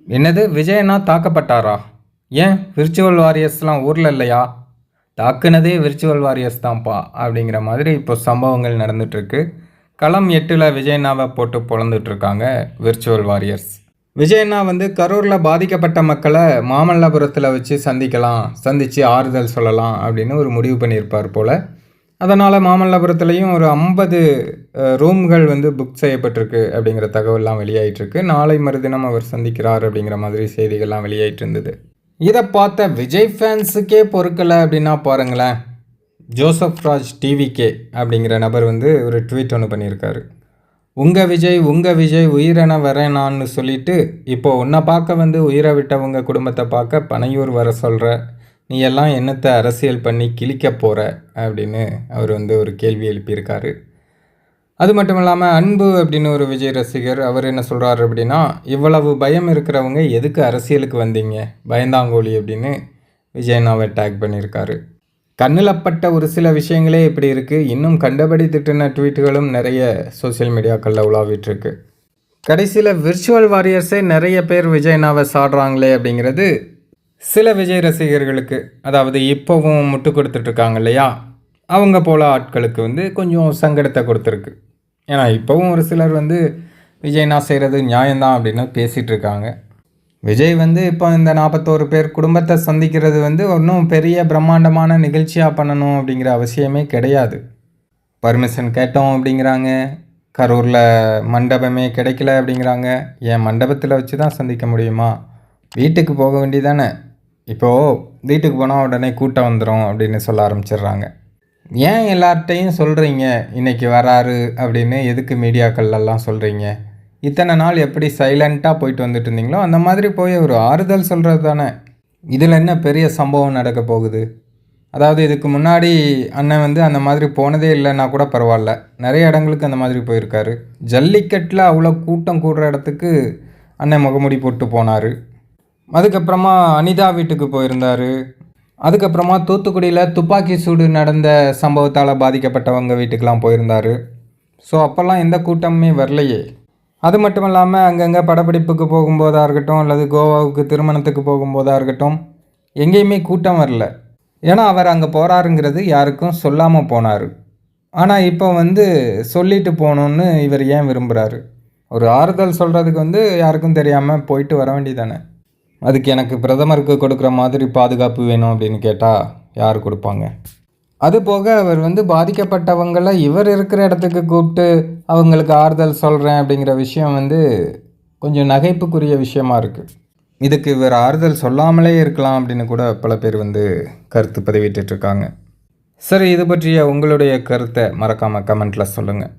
என்னது விஜயண்ணா தாக்கப்பட்டாரா? ஏன் விர்ச்சுவல் வாரியர்ஸ்லாம் ஊரில் இல்லையா? தாக்குனதே விர்ச்சுவல் வாரியர்ஸ் தான்ப்பா அப்படிங்கிற மாதிரி இப்போ சம்பவங்கள் நடந்துகிட்ருக்கு. களம் 8ல் விஜயண்ணாவை போட்டு பொழந்துட்ருக்காங்க விர்ச்சுவல் வாரியர்ஸ். விஜயண்ணா கரூரில் பாதிக்கப்பட்ட மக்களை மாமல்லபுரத்தில் வச்சு சந்தித்து ஆறுதல் சொல்லலாம் அப்படின்னு ஒரு முடிவு பண்ணியிருப்பார் போல். அதனால் மாமல்லபுரத்துலேயும் ஒரு 50 ரூம்கள் புக் செய்யப்பட்டிருக்கு அப்படிங்கிற தகவல்லாம் வெளியாகிட்டுருக்கு. நாளை மறுதினம் அவர் சந்திக்கிறார் அப்படிங்கிற மாதிரி செய்திகள்லாம் வெளியாகிட்டு இருந்தது. இதை பார்த்த விஜய் ஃபேன்ஸுக்கே பொறுக்கலை அப்படின்னா பாருங்களேன். ஜோசப் ராஜ் டிவிகே அப்படிங்கிற நபர் ஒரு ட்வீட் ஒன்று பண்ணியிருக்காரு. உங்கள் விஜய் உயிரென வரேனான்னு சொல்லிட்டு இப்போது உன்னை பார்க்க உயிரை விட்டவங்க குடும்பத்தை பார்க்க பனையூர் வர சொல்கிற, நீ எல்லாம் என்னத்தை அரசியல் பண்ணி கிழிக்க போகிற அப்படின்னு அவர் ஒரு கேள்வி எழுப்பியிருக்காரு. அது மட்டும் இல்லாமல் அன்பு அப்படின்னு ஒரு விஜய் ரசிகர் அவர் என்ன சொல்கிறாரு அப்படின்னா, இவ்வளவு பயம் இருக்கிறவங்க எதுக்கு அரசியலுக்கு வந்தீங்க பயந்தாங்கோலி அப்படின்னு விஜயண்ணாவை டேக் பண்ணியிருக்காரு. கண்ணில் பட்ட ஒரு சில விஷயங்களே இப்படி இருக்குது. இன்னும் கண்டபடி திட்டின ட்வீட்டுகளும் நிறைய சோசியல் மீடியாக்களில் உலாவிட்டுருக்கு. கடைசியில் விர்ச்சுவல் வாரியர்ஸே நிறைய பேர் விஜயண்ணாவை சாடுறாங்களே அப்படிங்கிறது சில விஜய் ரசிகர்களுக்கு, அதாவது இப்போவும் முட்டு கொடுத்துட்ருக்காங்க இல்லையா, அவங்க போல ஆட்களுக்கு கொஞ்சம் சங்கடத்தை கொடுத்துருக்கு. ஏன்னா இப்போவும் ஒரு சிலர் விஜய்னா செய்கிறது நியாயம்தான் அப்படின்னு பேசிகிட்டு இருக்காங்க. விஜய் இப்போ இந்த 41 பேர் குடும்பத்தை சந்திக்கிறது ஒன்றும் பெரிய பிரம்மாண்டமான நிகழ்ச்சியாக பண்ணணும் அப்படிங்கிற அவசியமே கிடையாது. பர்மிஷன் கேட்டோம் அப்படிங்கிறாங்க, கரூரில் மண்டபமே கிடைக்கல அப்படிங்கிறாங்க. ஏன் மண்டபத்தில் வச்சு தான் சந்திக்க முடியுமா? வீட்டுக்கு போக வேண்டியதானே. இப்போது வீட்டுக்கு போனால் உடனே கூட்டம் வந்துடும் அப்படின்னு சொல்ல ஆரம்பிச்சிடுறாங்க. ஏன் எல்லார்ட்டையும் சொல்கிறீங்க இன்றைக்கி வராரு அப்படின்னு? எதுக்கு மீடியாக்கள்லாம் சொல்கிறீங்க? இத்தனை நாள் எப்படி சைலண்ட்டாக போயிட்டு வந்துட்டு இருந்தீங்களோ அந்த மாதிரி போய் ஒரு ஆறுதல் சொல்கிறது தானே. இதில் என்ன பெரிய சம்பவம் நடக்க போகுது? அதாவது இதுக்கு முன்னாடி அண்ணன் அந்த மாதிரி போனதே இல்லைன்னா கூட பரவாயில்ல, நிறைய இடங்களுக்கு அந்த மாதிரி போயிருக்காரு. ஜல்லிக்கட்டில் அவ்வளோ கூட்டம் கூடுற இடத்துக்கு அண்ணன் முகமுடி போட்டு போனார். அதுக்கப்புறமா அனிதா வீட்டுக்கு போயிருந்தார். அதுக்கப்புறமா தூத்துக்குடியில் துப்பாக்கி சூடு நடந்த சம்பவத்தால் பாதிக்கப்பட்டவங்க வீட்டுக்கெலாம் போயிருந்தார். ஸோ அப்போல்லாம் எந்த கூட்டமுமே வரலையே. அது மட்டும் இல்லாமல் அங்கங்கே படப்பிடிப்புக்கு போகும்போதாக இருக்கட்டும், அல்லது கோவாவுக்கு திருமணத்துக்கு போகும்போதாக இருக்கட்டும், எங்கேயுமே கூட்டம் வரல. ஏன்னா அவர் அங்கே போகிறாருங்கிறது யாருக்கும் சொல்லாமல் போனார். ஆனால் இப்போ சொல்லிட்டு போகணுன்னு இவர் ஏன் விரும்புகிறாரு? ஒரு ஆறுதல் சொல்கிறதுக்கு யாருக்கும் தெரியாமல் போயிட்டு வர வேண்டியதானே. அதுக்கு எனக்கு பிரதமருக்கு கொடுக்குற மாதிரி பாதுகாப்பு வேணும் அப்படின்னு கேட்டால் யார் கொடுப்பாங்க? அதுபோக அவர் பாதிக்கப்பட்டவங்களை இவர் இருக்கிற இடத்துக்கு கூப்பிட்டு அவங்களுக்கு ஆறுதல் சொல்கிறேன் அப்படிங்கிற விஷயம் கொஞ்சம் நகைப்புக்குரிய விஷயமா இருக்குது. இதுக்கு இவர் ஆறுதல் சொல்லாமலே இருக்கலாம் அப்படின்னு கூட பல பேர் கருத்து பதிவிட்டுருக்காங்க. சரி, இது பற்றிய உங்களுடைய கருத்தை மறக்காமல் கமெண்ட்டில் சொல்லுங்கள்.